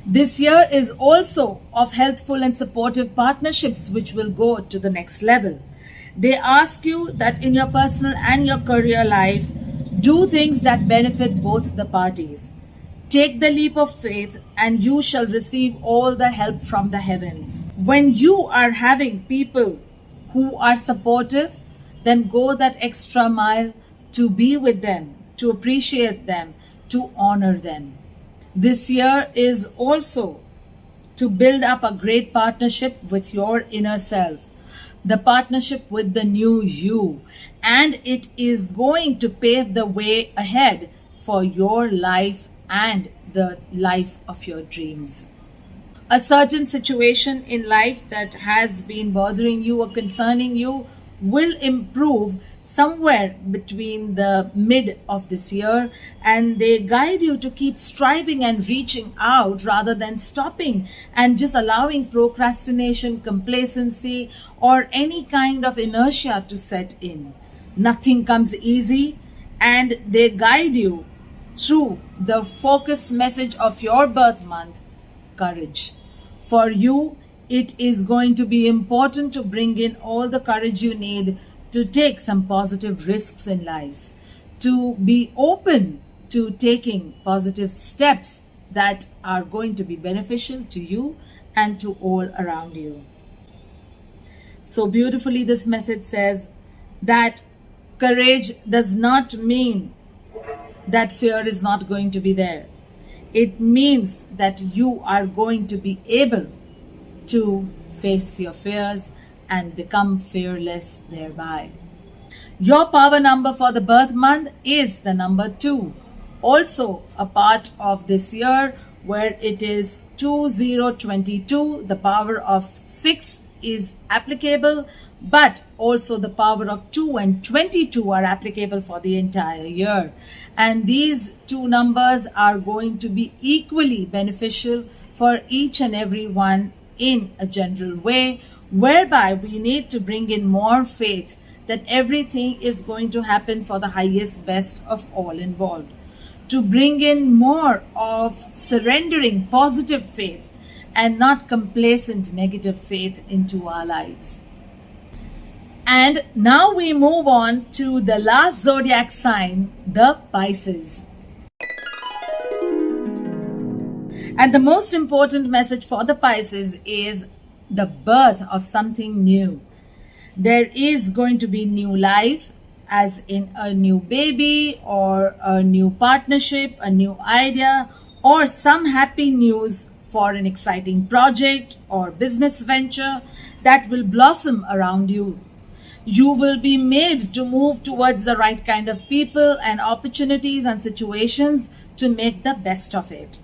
This year is also of healthful and supportive partnerships which will go to the next level. They ask you that in your personal and your career life, do things that benefit both the parties. Take the leap of faith and you shall receive all the help from the heavens. When you are having people who are supportive, then go that extra mile to be with them, to appreciate them, to honor them. This year is also to build up a great partnership with your inner self, the partnership with the new you, and it is going to pave the way ahead for your life and the life of your dreams. A certain situation in life that has been bothering you or concerning you will improve somewhere between the mid of this year, and they guide you to keep striving and reaching out rather than stopping and just allowing procrastination, complacency, or any kind of inertia to set in. Nothing comes easy, and they guide you through the focus message of your birth month, courage. For you, it is going to be important to bring in all the courage you need to take some positive risks in life, to be open to taking positive steps that are going to be beneficial to you and to all around you. So beautifully, this message says that courage does not mean that fear is not going to be there. It means that you are going to be able to face your fears and become fearless thereby. Your power number for the birth month is the number 2. Also a part of this year where it is 2022, the power of 6 is applicable, but also the power of 2 and 22 are applicable for the entire year. And these two numbers are going to be equally beneficial for each and every one in a general way, whereby we need to bring in more faith that everything is going to happen for the highest best of all involved. To bring in more of surrendering positive faith and not complacent negative faith into our lives. And now we move on to the last zodiac sign, the Pisces. And the most important message for the Pisces is the birth of something new. There is going to be new life, as in a new baby or a new partnership, a new idea, or some happy news for an exciting project or business venture that will blossom around you. You will be made to move towards the right kind of people and opportunities and situations to make the best of it.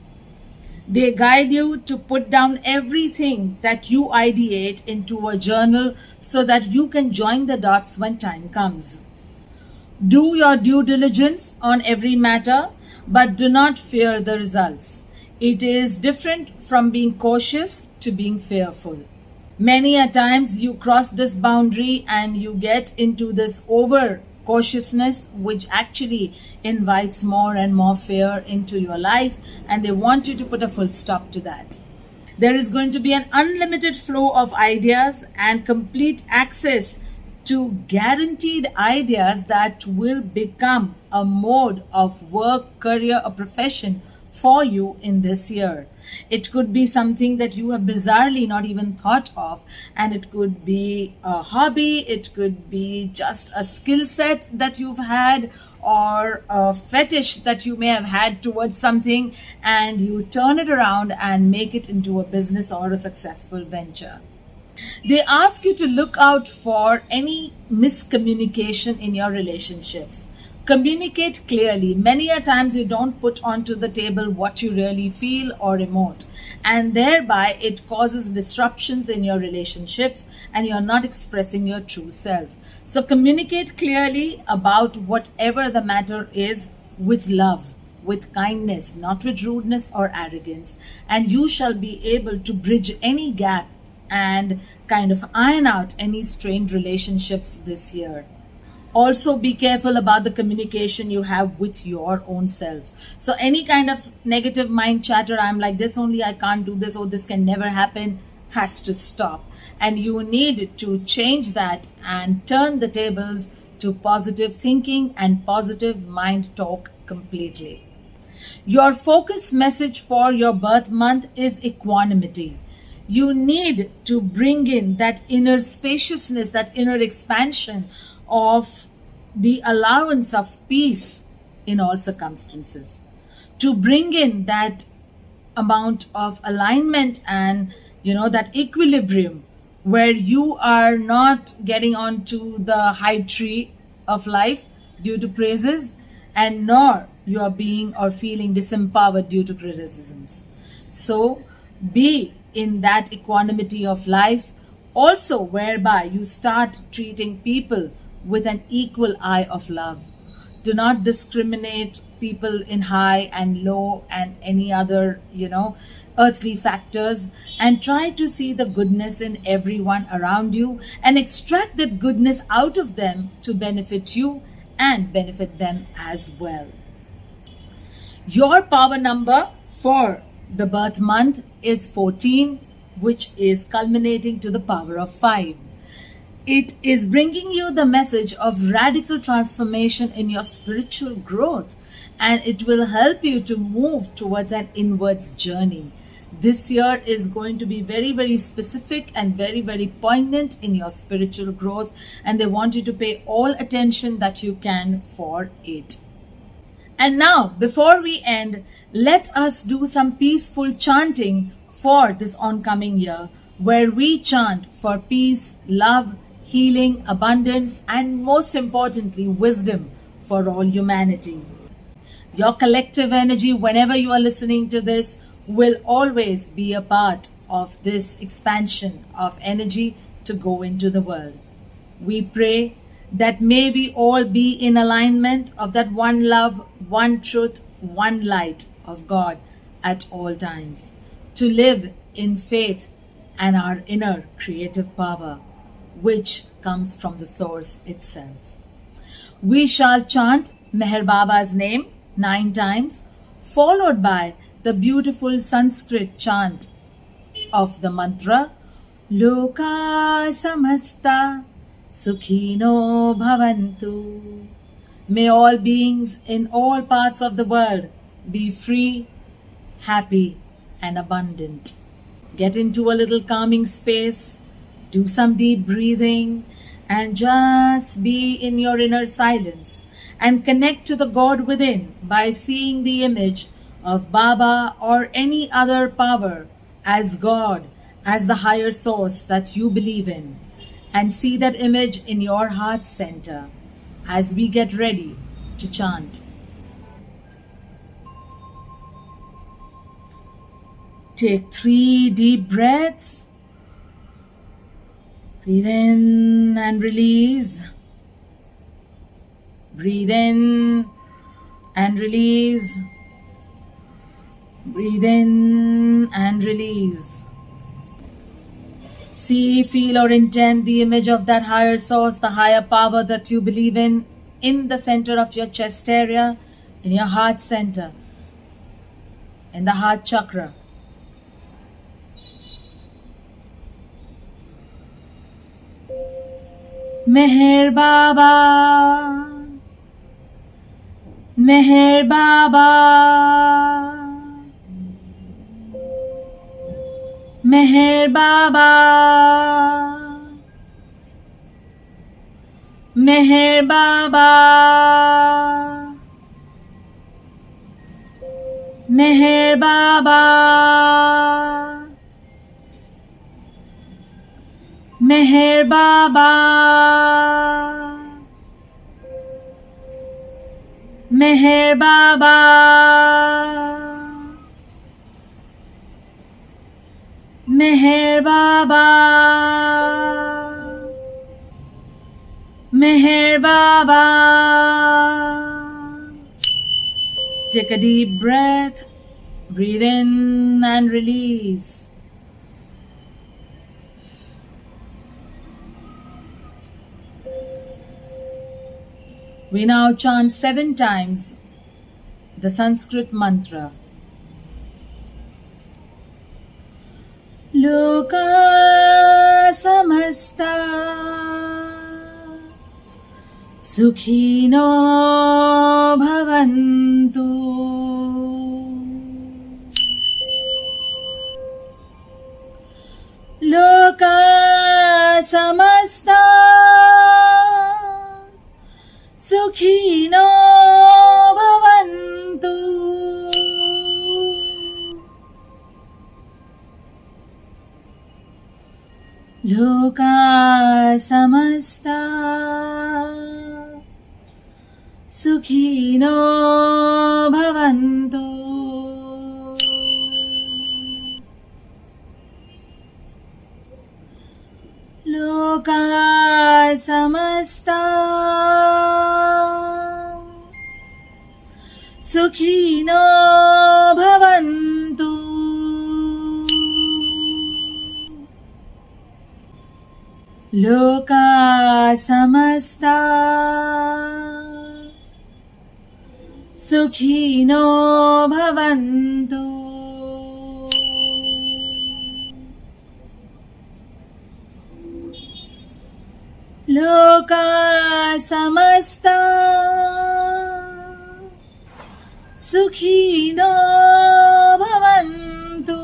They guide you to put down everything that you ideate into a journal so that you can join the dots when time comes. Do your due diligence on every matter, but do not fear the results. It is different from being cautious to being fearful. Many a times you cross this boundary and you get into this over cautiousness, which actually invites more and more fear into your life, and they want you to put a full stop to that. There is going to be an unlimited flow of ideas and complete access to guaranteed ideas that will become a mode of work, career, or profession for you in this year. It could be something that you have bizarrely not even thought of, and it could be a hobby, it could be just a skill set that you've had, or a fetish that you may have had towards something, and you turn it around and make it into a business or a successful venture. They ask you to look out for any miscommunication in your relationships. Communicate clearly. Many a times you don't put onto the table what you really feel or emote, and thereby it causes disruptions in your relationships and you're not expressing your true self. So communicate clearly about whatever the matter is with love, with kindness, not with rudeness or arrogance, and you shall be able to bridge any gap and kind of iron out any strained relationships this year. Also be careful about the communication you have with your own self. So any kind of negative mind chatter, I'm like this only, I can't do this, or this can never happen, has to stop. And you need to change that and turn the tables to positive thinking and positive mind talk completely. Your focus message for your birth month is equanimity. You need to bring in that inner spaciousness, that inner expansion of the allowance of peace in all circumstances. To bring in that amount of alignment and, that equilibrium where you are not getting onto the high tree of life due to praises, and nor you are being or feeling disempowered due to criticisms. So be in that equanimity of life, also whereby you start treating people with an equal eye of love. Do not discriminate people in high and low and any other, earthly factors, and try to see the goodness in everyone around you and extract that goodness out of them to benefit you and benefit them as well. Your power number for the birth month is 14, which is culminating to the power of 5. It is bringing you the message of radical transformation in your spiritual growth, and it will help you to move towards an inwards journey. This year is going to be very, very specific and very, very poignant in your spiritual growth, and they want you to pay all attention that you can for it. And now, before we end, let us do some peaceful chanting for this oncoming year, where we chant for peace, love, healing, abundance, and most importantly, wisdom for all humanity. Your collective energy, whenever you are listening to this, will always be a part of this expansion of energy to go into the world. We pray that may we all be in alignment of that one love, one truth, one light of God at all times. To live in faith, and our inner creative power, which comes from the source itself. We shall chant Meher Baba's name 9 times, followed by the beautiful Sanskrit chant of the mantra Loka Samasta Sukhino Bhavantu. May all beings in all parts of the world be free, happy, and abundant. Get into a little calming space, do some deep breathing, and just be in your inner silence and connect to the God within by seeing the image of Baba or any other power as God, as the higher source that you believe in, and see that image in your heart center as we get ready to chant. Take 3 deep breaths. Breathe in and release. Breathe in and release. Breathe in and release. See, feel or intend the image of that higher source, the higher power that you believe in the center of your chest area, in your heart center, in the heart chakra. Meher Baba, Meher Baba, Meher Baba, Meher Baba, Meher Baba, Meher Baba, Meher Baba, Meher Baba, Meher Baba. Take a deep breath, breathe in and release. We now chant 7 times the Sanskrit mantra. Loka samasta sukhino bhavantu. Loka samasta Sukhino bhavantu. Loka samasta Sukhino bhavantu. Loka samasta Sukhino bhavantu. Loka samasta Sukhino bhavantu. Loka samasta Sukhino bhavantu.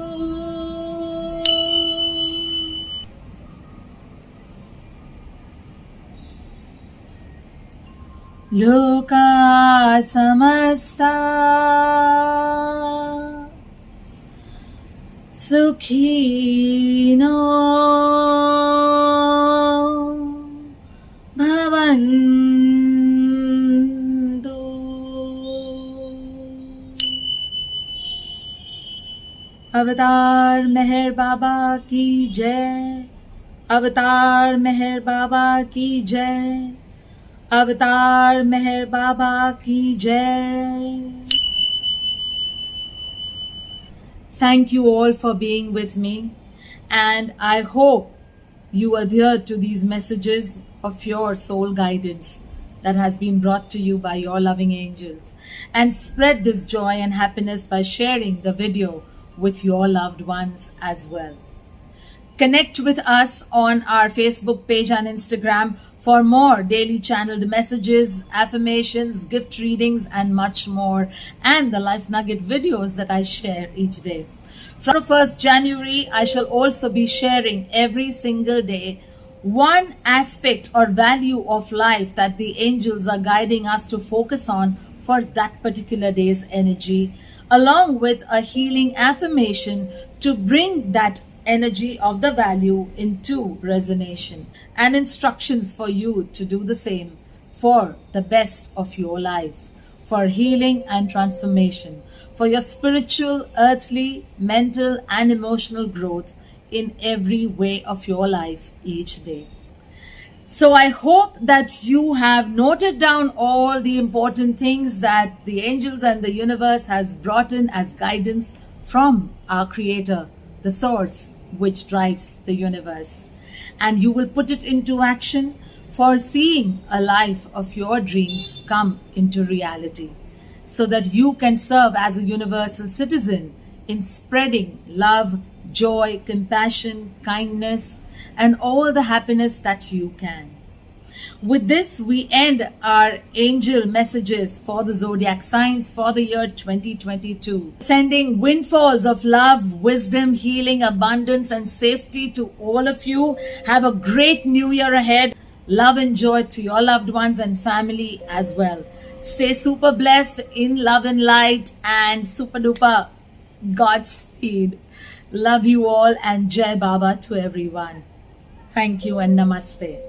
Loka samasta Sukhino bhavantu. अवतार मेहर बाबा की जय, अवतार मेहर बाबा की जय, अवतार मेहर बाबा की जय. Thank you all for being with me. And I hope you adhere to these messages of your soul guidance that has been brought to you by your loving angels, and spread this joy and happiness by sharing the video with your loved ones as well. Connect with us on our Facebook page and Instagram for more daily channeled messages, affirmations, gift readings, and much more, and the life nugget videos that I share each day. From 1st January, I shall also be sharing every single day one aspect or value of life that the angels are guiding us to focus on for that particular day's energy, along with a healing affirmation to bring that energy of the value into resonation, and instructions for you to do the same for the best of your life, for healing and transformation, for your spiritual, earthly, mental, and emotional growth in every way of your life each day. So I hope that you have noted down all the important things that the angels and the universe has brought in as guidance from our Creator, the source which drives the universe. And you will put it into action for seeing a life of your dreams come into reality, so that you can serve as a universal citizen in spreading love, joy, compassion, kindness, and all the happiness that you can. With this, we end our angel messages for the zodiac signs for the year 2022. Sending windfalls of love, wisdom, healing, abundance, and safety to all of you. Have a great new year ahead. Love and joy to your loved ones and family as well. Stay super blessed in love and light, and super duper Godspeed. Love you all, and Jai Baba to everyone. Thank you and Namaste.